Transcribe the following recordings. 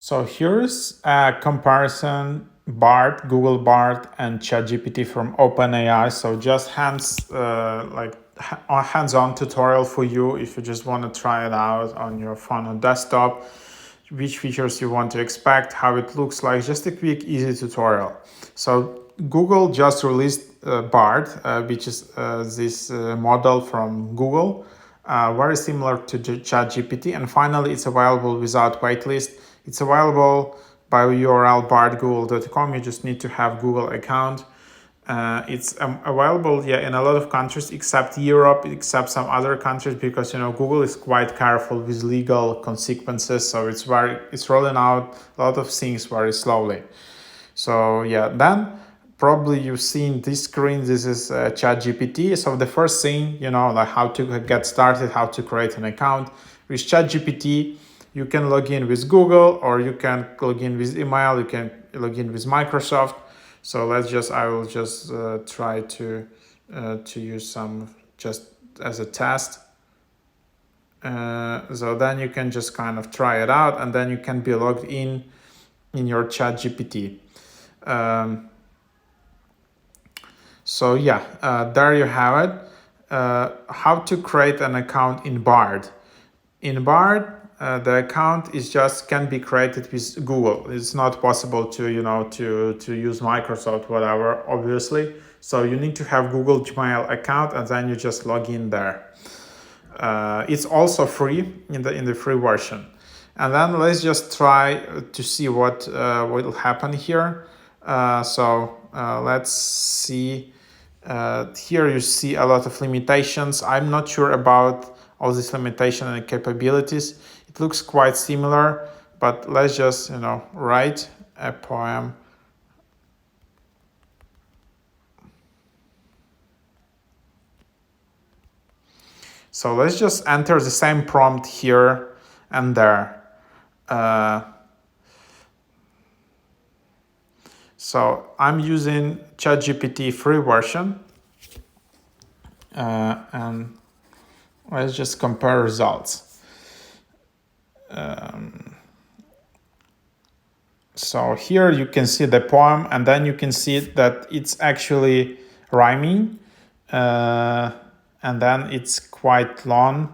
So here's a comparison BARD, Google BARD, and ChatGPT from OpenAI. So just hands-on tutorial for you if you just want to try it out on your phone or desktop, which features you want to expect, how it looks like, just a quick, easy tutorial. So Google just released BARD, which is this model from Google, very similar to ChatGPT, and finally it's available without waitlist. It's available by URL bardgoogle.com. You just need to have Google account. It's available in a lot of countries except Europe, except some other countries, because Google is quite careful with legal consequences, so it's rolling out a lot of things very slowly. So then probably you've seen this screen. This is ChatGPT. So the first thing, like how to get started, how to create an account with ChatGPT. You can log in with Google, or you can log in with email. You can log in with Microsoft. So I will just try to use some just as a test. So then you can just kind of try it out, and then you can be logged in your ChatGPT. There you have it. How to create an account in BARD. In BARD, the account can be created with Google. It's not possible to use Microsoft, whatever, obviously. So you need to have Google Gmail account, and then you just log in there. It's also free in the free version. And then let's just try to see what will happen here. Let's see. Here you see a lot of limitations. I'm not sure about all these limitations and capabilities. It looks quite similar, but let's just write a poem. So let's just enter the same prompt here and there. So I'm using ChatGPT free version, and let's just compare results. So here you can see the poem, and then you can see that it's actually rhyming, and then it's quite long.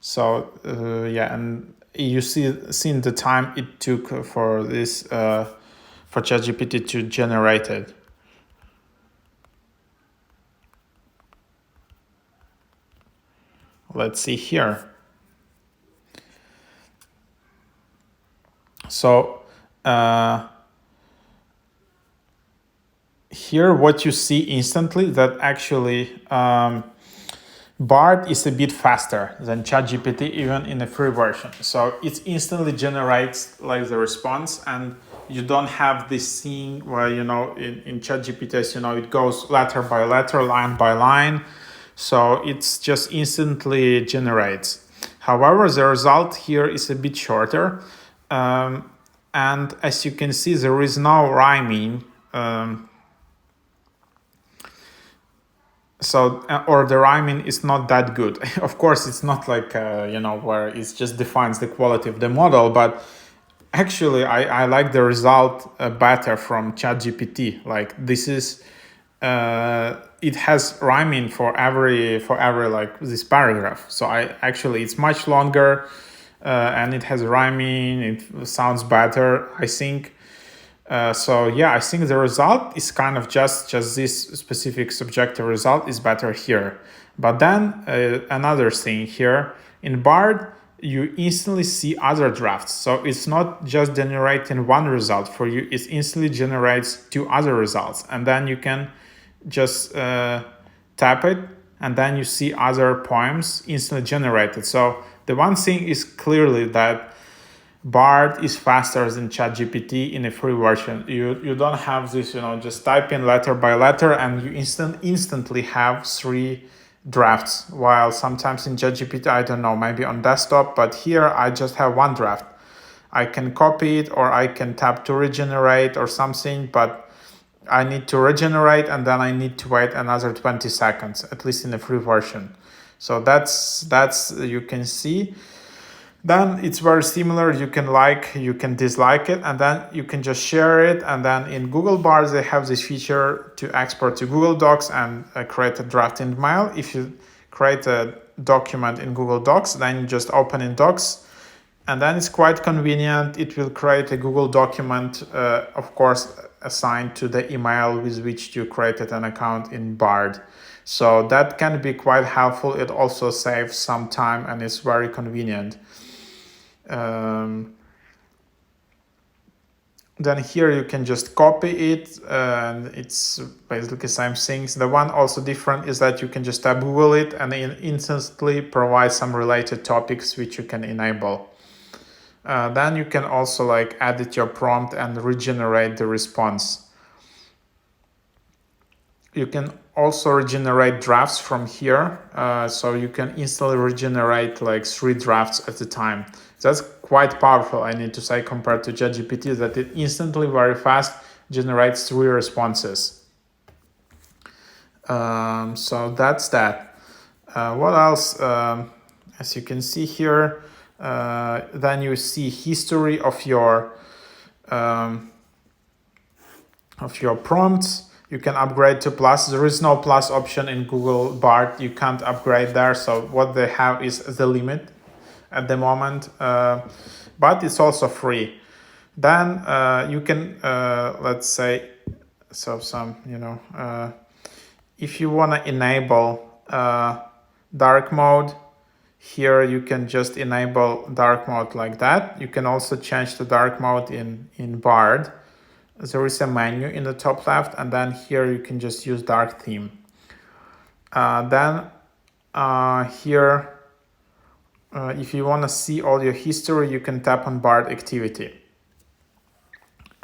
So and you seen the time it took for this for ChatGPT to generate it. Let's see here. So here what you see instantly, that actually BARD is a bit faster than ChatGPT, even in the free version. So it instantly generates like the response, and you don't have this thing where in ChatGPT, as it goes letter by letter, line by line. So it's just instantly generates. However, the result here is a bit shorter, and as you can see, there is no rhyming. Or the rhyming is not that good. Of course, it's not like where it just defines the quality of the model, but actually I like the result better from ChatGPT. Like this is it has rhyming for every like this paragraph. So it's much longer, and it has rhyming. It sounds better, I think. I think the result is kind of just this specific subjective result is better here. But then another thing here in BARD, you instantly see other drafts. So it's not just generating one result for you, it instantly generates two other results. And then you can just tap it, and then you see other poems instantly generated. So the one thing is clearly that BARD is faster than ChatGPT in a free version. You don't have this, just type in letter by letter, and you instantly have three drafts. While sometimes in ChatGPT, I don't know, maybe on desktop, but here I just have one draft. I can copy it, or I can tap to regenerate or something, but I need to regenerate, and then I need to wait another 20 seconds, at least in the free version. So that's you can see. Then it's very similar. You can like, you can dislike it, and then you can just share it. And then in Google Bars, they have this feature to export to Google Docs and create a draft in mail. If you create a document in Google Docs, then you just open in Docs, and then it's quite convenient. It will create a Google document, of course, assigned to the email with which you created an account in BARD. So that can be quite helpful. It also saves some time and it's very convenient. Then here you can just copy it, and it's basically the same things. The one also different is that you can just tap Google it and it instantly provide some related topics which you can enable. Then you can also like edit your prompt and regenerate the response. You can also regenerate drafts from here, so you can instantly regenerate like 3 drafts at a time. That's quite powerful, I need to say, compared to ChatGPT, that it instantly, very fast, generates 3 responses. So that's that. What else? As you can see here, then you see history of your prompts. You can upgrade to Plus. There is no Plus option in Google Bard. You can't upgrade there. So what they have is the limit at the moment, but it's also free. Then you can, let's say, so some, if you want to enable dark mode, here you can just enable dark mode like that. You can also change the dark mode in Bard. There is a menu in the top left, and then here you can just use dark theme. Then here, if you want to see all your history, you can tap on BARD activity.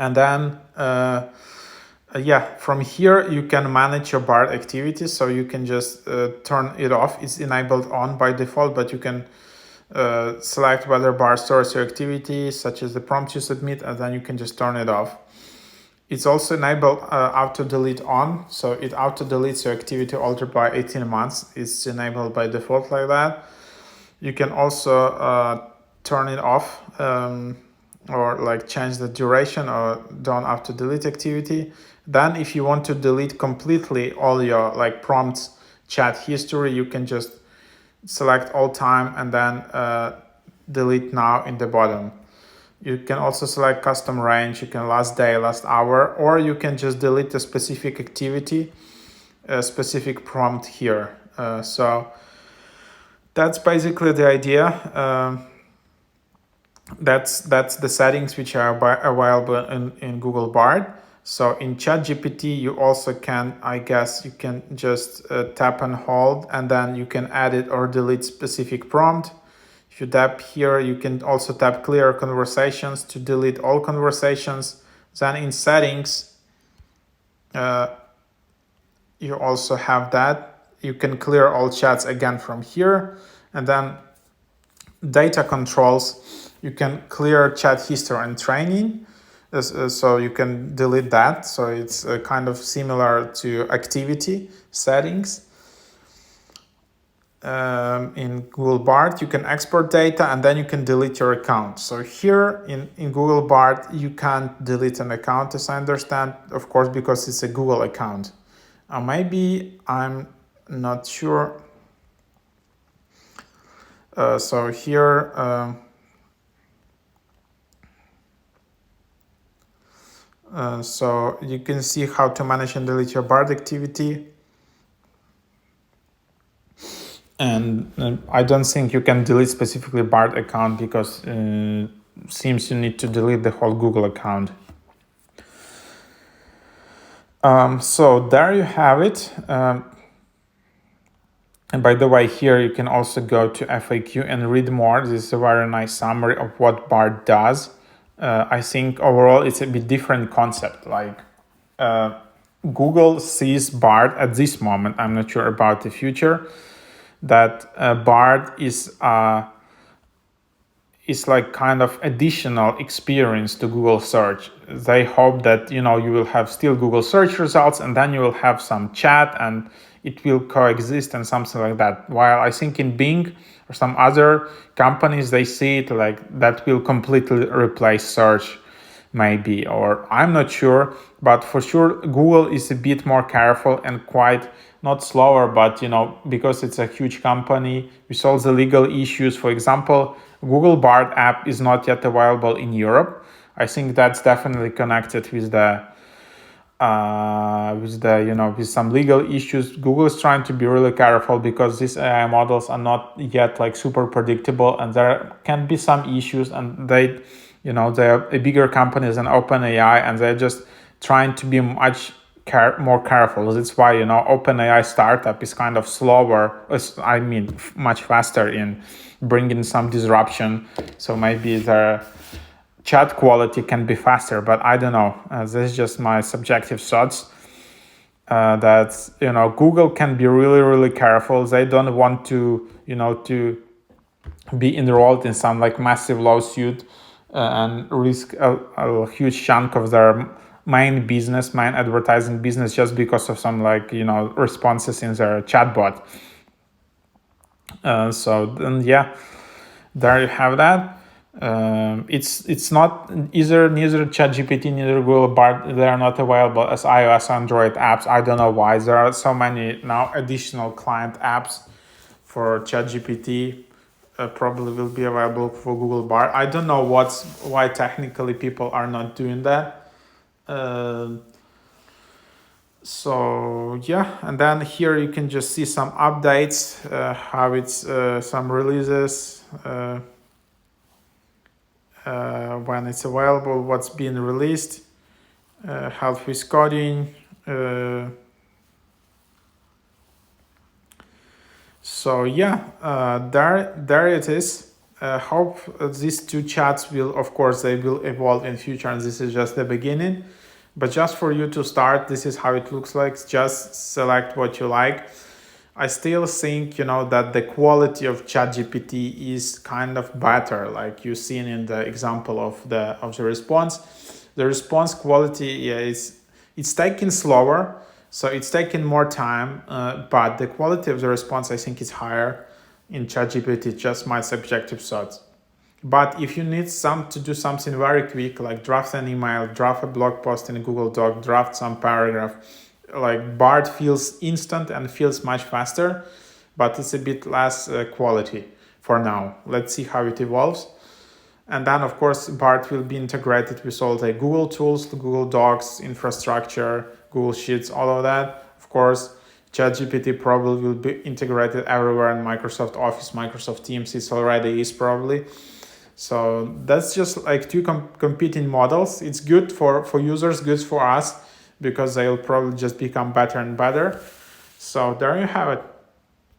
And then, from here, you can manage your BARD activity. So you can just turn it off. It's enabled on by default, but you can select whether BARD stores your activity, such as the prompt you submit, and then you can just turn it off. It's also enabled auto-delete on, so it auto-deletes your activity altered by 18 months. It's enabled by default like that. You can also turn it off or like change the duration or don't auto-delete activity. Then if you want to delete completely all your like prompts, chat history, you can just select all time and then delete now in the bottom. You can also select custom range, you can last day, last hour, or you can just delete a specific activity, a specific prompt here. So that's basically the idea. That's the settings which are available in Google Bard. So in ChatGPT, you also can, I guess, you can just tap and hold, and then you can edit or delete specific prompt. If you tap here, you can also tap clear conversations to delete all conversations. Then in settings, you also have that. You can clear all chats again from here. And then data controls, you can clear chat history and training. So you can delete that. So it's kind of similar to activity settings. In Google Bard, you can export data and then you can delete your account. So here in Google Bard, you can't delete an account, as I understand, of course, because it's a Google account. Maybe, I'm not sure. So here, so you can see how to manage and delete your Bard activity. And I don't think you can delete specifically BARD account because seems you need to delete the whole Google account. So there you have it. And by the way, here you can also go to FAQ and read more. This is a very nice summary of what BARD does. I think overall it's a bit different concept. Like Google sees BARD at this moment. I'm not sure about the future. That BARD is like kind of additional experience to Google search. They hope that you will have still Google search results, and then you will have some chat, and it will coexist and something like that. While I think in Bing or some other companies, they see it like that will completely replace search, maybe, or I'm not sure, but for sure Google is a bit more careful and quite not slower, but because it's a huge company with all the legal issues. For example, Google BARD app is not yet available in Europe. I think that's definitely connected with the with some legal issues. Google is trying to be really careful because these AI models are not yet like super predictable, and there can be some issues, and they're a bigger company than OpenAI, and they're just trying to be much more careful. That's why OpenAI startup is kind of slower. Much faster in bringing some disruption. So maybe their chat quality can be faster, but I don't know. This is just my subjective thoughts. That Google can be really, really careful. They don't want to be enrolled in some like massive lawsuit and risk a huge chunk of their main advertising business just because of some responses in their chatbot. So then there you have that. It's not neither ChatGPT, neither Google Bard. They are not available as iOS, Android apps. I don't know why. There are so many now additional client apps for ChatGPT. Probably will be available for Google Bard. I don't know why technically people are not doing that. So and then here you can just see some updates, how it's some releases. When it's available, what's being released, help with coding. There it is. Hope these two chats will, of course, they will evolve in future, and this is just the beginning. But just for you to start, this is how it looks like. Just select what you like. I still think, that the quality of ChatGPT is kind of better, like you've seen in the example of the response. The response quality, it's taking slower, so it's taking more time, but the quality of the response, I think, is higher in ChatGPT. Just my subjective thoughts. But if you need to do something very quick, like draft an email, draft a blog post in a Google Doc, draft some paragraph, like BARD feels instant and feels much faster, but it's a bit less quality for now. Let's see how it evolves. And then, of course, BARD will be integrated with all the Google tools, the Google Docs, infrastructure, Google Sheets, all of that. Of course, ChatGPT probably will be integrated everywhere in Microsoft Office, Microsoft Teams. It already is probably. So that's just like two competing models. It's good for users, good for us, because they'll probably just become better and better. So there you have it.